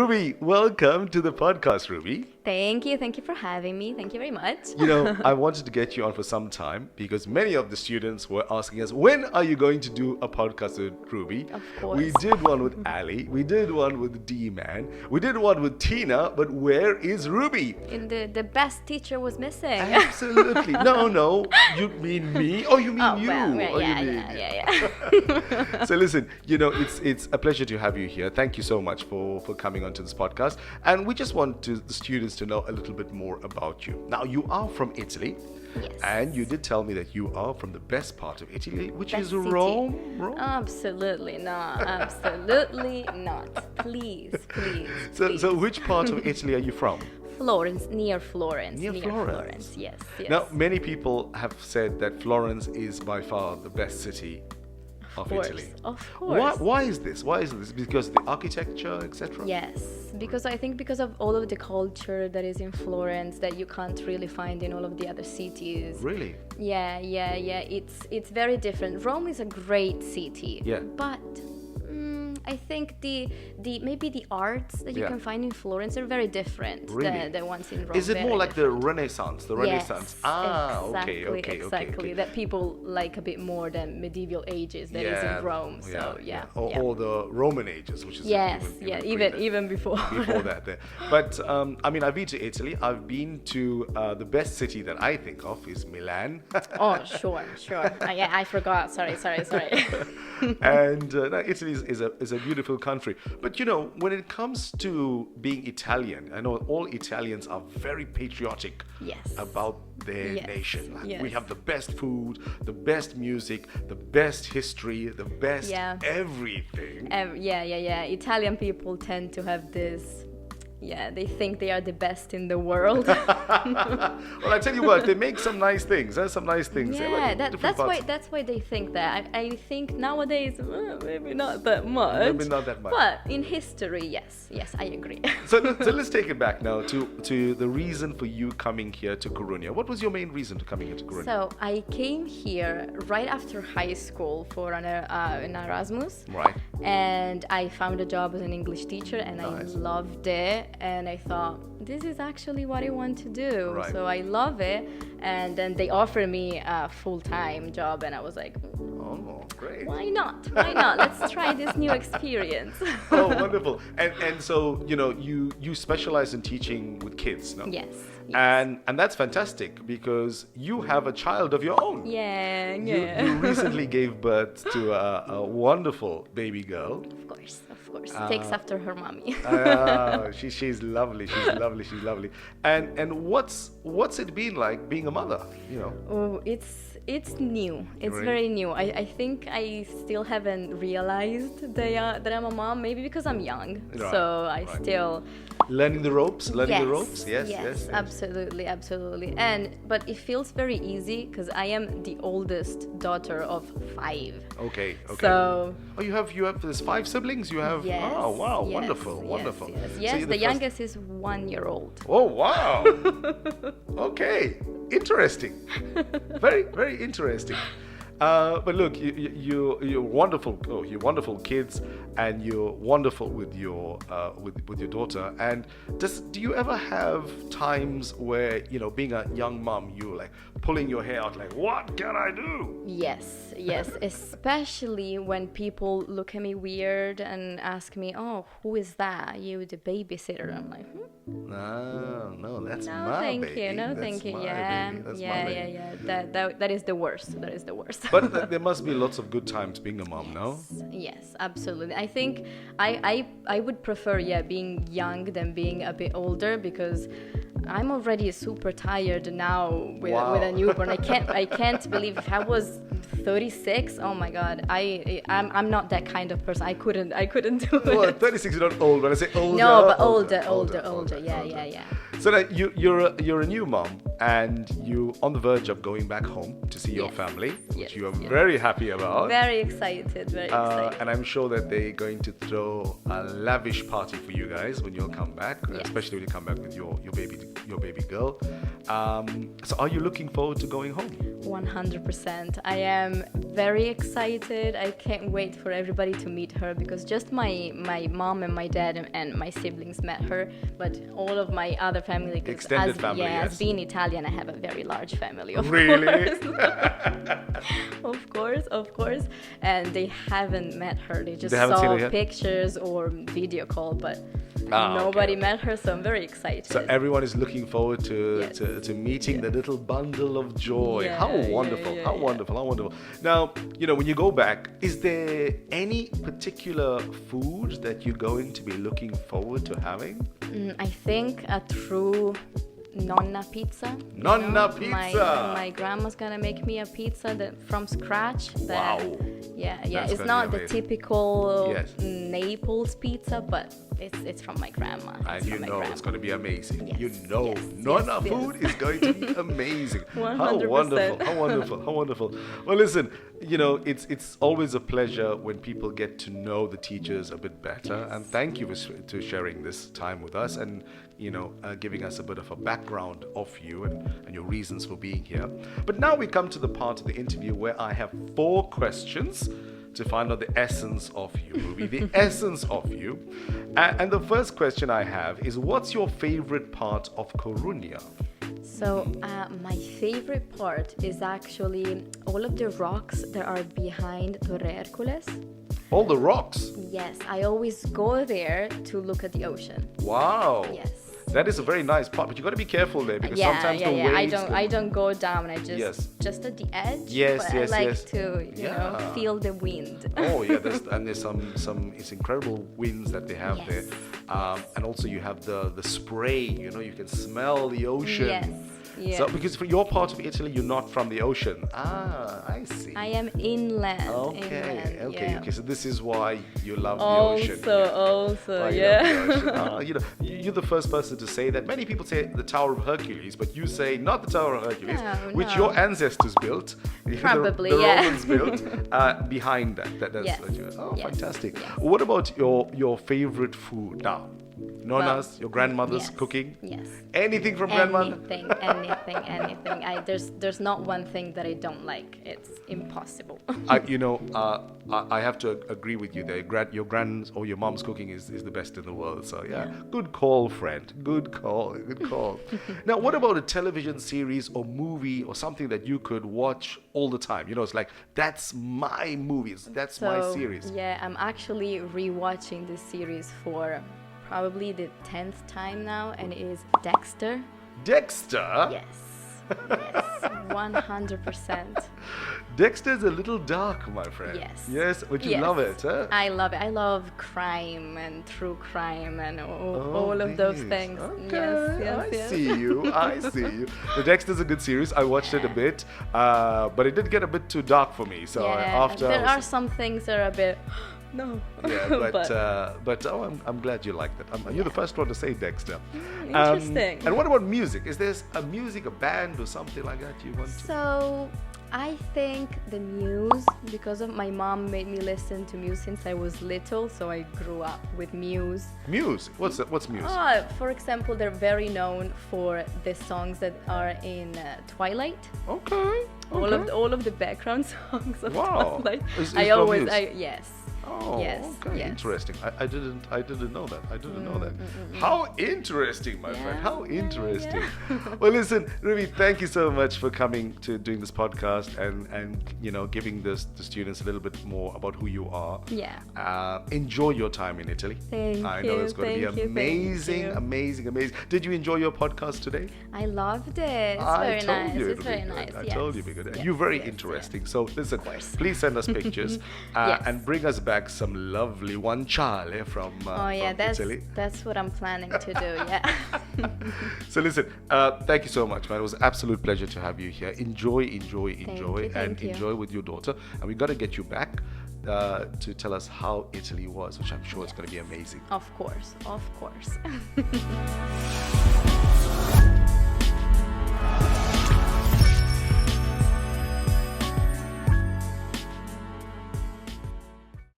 Ruby, welcome to the podcast, Ruby. Thank you. Thank you for having me. Thank you very much. I wanted to get you on for some time because many of the students were asking us, when are you going to do a podcast with Ruby? Of course. We did one with Ali. We did one with D-Man. We did one with Tina. But where is Ruby? And the best teacher was missing. Absolutely. No. You mean me? Oh, you mean you? Well, yeah. So listen, it's a pleasure to have you here. Thank you so much for coming onto this podcast. And we just want the students to know a little bit more about you. Now, you are from Italy. Yes. And you did tell me that you are from the best part of Italy, which Best is city. Rome. Absolutely not. Absolutely not. Please. So which part of Italy are you from? Florence, near Florence. Near Florence. Yes. Now, many people have said that Florence is by far the best city of Italy. Of course. Why is this? Because of the architecture, etc.? Yes, because I think because of all of the culture that is in Florence that you can't really find in all of the other cities. Really? Yeah. It's very different. Rome is a great city. Yeah. But I think the maybe the arts that you can find in Florence are very different than the ones in Rome. Is it Very more like different. the Renaissance? Yes, Okay. Exactly. That people like a bit more than medieval ages that is in Rome. So Or the Roman ages, which is even before. Before that, there. But I've been to Italy. I've been to the best city that I think of is Milan. Oh, sure. I forgot. Sorry. And Italy is a beautiful country. But when it comes to being Italian, I know all Italians are very patriotic about their nation. Like, we have the best food, the best music, the best history, the best everything. Italian people tend to have this. Yeah, they think they are the best in the world. Well, I tell you what, they make some nice things. There's some nice things. Yeah, that's why they think that. I think nowadays maybe not that much. But in history, yes, I agree. So let's take it back now to the reason for you coming here to Coruña. What was your main reason to coming here to Coruña? So I came here right after high school for an Erasmus. Right. And I found a job as an English teacher, and Nice. I loved it. And I thought, this is actually what I want to do. Right. So I love it. And then they offered me a full-time job, and I was like, Oh, great. why not? Let's try this new experience. Oh, wonderful. And so, you specialize in teaching with kids, no? Yes. And that's fantastic because you have a child of your own. Yeah. You recently gave birth to a wonderful baby girl. Of course. Takes after her mommy. She's lovely. She's lovely. And what's it been like being a mother? Oh, it's new. It's Really? very new. I think I still haven't realized that I'm a mom. Maybe because I'm young, Right, so I right. still. Learning the ropes. Yes. Absolutely. But it feels very easy because I am the oldest daughter of 5. Okay. So. Oh, you have there's 5 siblings. You have. Yes, Oh, wow. yes, Wonderful. Yes, So you're the first- youngest is 1 year old. Oh, wow. Okay. Interesting. Very, very interesting. But look, you're wonderful. Oh, you're wonderful kids, and you're wonderful with your daughter. And do you ever have times where being a young mom, you're like pulling your hair out, like, what can I do? Yes, especially when people look at me weird and ask me, "Oh, who is that? You the babysitter?" I'm like, No, that's No, my thank baby. you. No, That's thank you. my Yeah, baby. That's my baby. yeah. That is the worst. But there must be lots of good times being a mom, no? Yes, absolutely. I think I would prefer being young than being a bit older because I'm already super tired now with a newborn. I can't believe if I was 36. Oh my God, I'm not that kind of person. I couldn't do it. Well, 36 is not old. When I say older, No, but older. Yeah. So that you're a new mom, and you on the verge of going back home to see your Yes. family, which Yes, you are yes. very happy about. Very excited, very excited. And I'm sure that they're going to throw a lavish party for you guys when you'll come back, Yes. especially when you come back with your baby girl. So are you looking forward to going home? 100%. I am very excited. I can't wait for everybody to meet her, because just my mom and my dad and my siblings met her, but all of my other family, 'cause Extended family, as yes. being Italian, I have a very large family, of Really? course. of course. And they haven't met her. They just They haven't seen saw her yet? pictures or video call, but Ah, nobody okay. met her, so I'm very excited. So everyone is looking forward to Yes. to meeting the little bundle of joy. Yeah, How yeah, wonderful! yeah, How yeah. wonderful! How wonderful! Now, when you go back, is there any particular food that you're going to be looking forward to having? I think a true Nonna pizza. you Nonna know? pizza! My grandma's gonna make me a pizza from scratch. Wow. Yeah. That's It's gonna not be the amazing. typical Yes. Naples pizza, but it's from my grandma. And It's you from my know grandma. it's going to be amazing. Yes, You know, yes, Nonna yes, food yes. is going to be amazing. How 100%. wonderful! How wonderful! How wonderful! Well, listen, it's always a pleasure when people get to know the teachers a bit better. Yes. And thank you to sharing this time with us, and giving us a bit of a background of you and your reasons for being here. But now we come to the part of the interview where I have 4 questions to find out the essence of you, Ruby, the essence of you. And the first question I have is, what's your favorite part of Coruña? So my favorite part is actually all of the rocks that are behind Torre Hercules. All the rocks. Yes, I always go there to look at the ocean. Wow. Yes. That is a very nice part, but you got to be careful there, because Yeah, sometimes yeah, the yeah. waves. I don't go down. I Yes. just at the edge. Yes, but yes, I like yes. to Yeah. feel the wind. Oh yeah, there's some it's incredible winds that they have Yes, there, and also you have the spray. You can smell the ocean. Yes. Yeah. So because for your part of Italy, you're not from the ocean. I see. I am inland. Okay, inland, okay, yeah. okay. So this is why you love the ocean. Also, Why you yeah. love the ocean. You're the first person to say that. Many people say the Tower of Hercules, but you say not the Tower of Hercules, No, which no. your ancestors built. Probably, the yeah. Romans built behind that. That's Yes, what you. Oh, yes, fantastic. yes. What about your favorite food now? Nonna's, your grandmother's yes, cooking. Yes. Anything from grandmother? Anything. There's not one thing that I don't like. It's impossible. I have to agree with you there. Your grand's or your mom's cooking is the best in the world. So yeah, good call, friend. Good call. Good call. Now, what about a television series or movie or something that you could watch all the time? It's like, that's my movies. That's my series. Yeah, I'm actually rewatching this series for probably the 10th time now, and it is Dexter. Dexter? Yes. Yes, 100%. Dexter's a little dark, my friend. Yes. Yes, but you Yes. love it, huh? I love it. I love crime and true crime and all of those these. things. Okay, Yes, I yes. see you. I see you. The Dexter's a good series. I watched it a bit, but it did get a bit too dark for me. So Yeah, after there are some things that are a bit no. yeah, but I'm glad you liked it. You're the first one to say Dexter. Interesting. And what about music? Is there a music, a band, or something like that you want to? So I think the Muse, because of my mom made me listen to Muse since I was little, so I grew up with Muse. Muse? What's Muse? For example, they're very known for the songs that are in Twilight. Okay. All of the background songs of Wow. Twilight. Is I from always Muse? yes. Oh, Yes, okay, yes. interesting. I didn't know that. I didn't know that. How interesting, my friend. How interesting. Well, listen, Ruby, thank you so much for coming to doing this podcast and giving the students a little bit more about who you are. Yeah. Enjoy your time in Italy. Thank I know you, it's going to thank be you, amazing, thank you. amazing, amazing. Did you enjoy your podcast today? I loved it. It's I very told nice. you It's it'd very be nice. good. I Yes. told you it'd be good. Yes, You're very yes, interesting. So listen, course. please send us pictures Yes. and bring us back some lovely guanciale from Italy. That's what I'm planning to do. Yeah. So listen, thank you so much, man. It was an absolute pleasure to have you here. Enjoy, thank you. enjoy with your daughter. And we got to get you back to tell us how Italy was, which I'm sure is going to be amazing. Of course.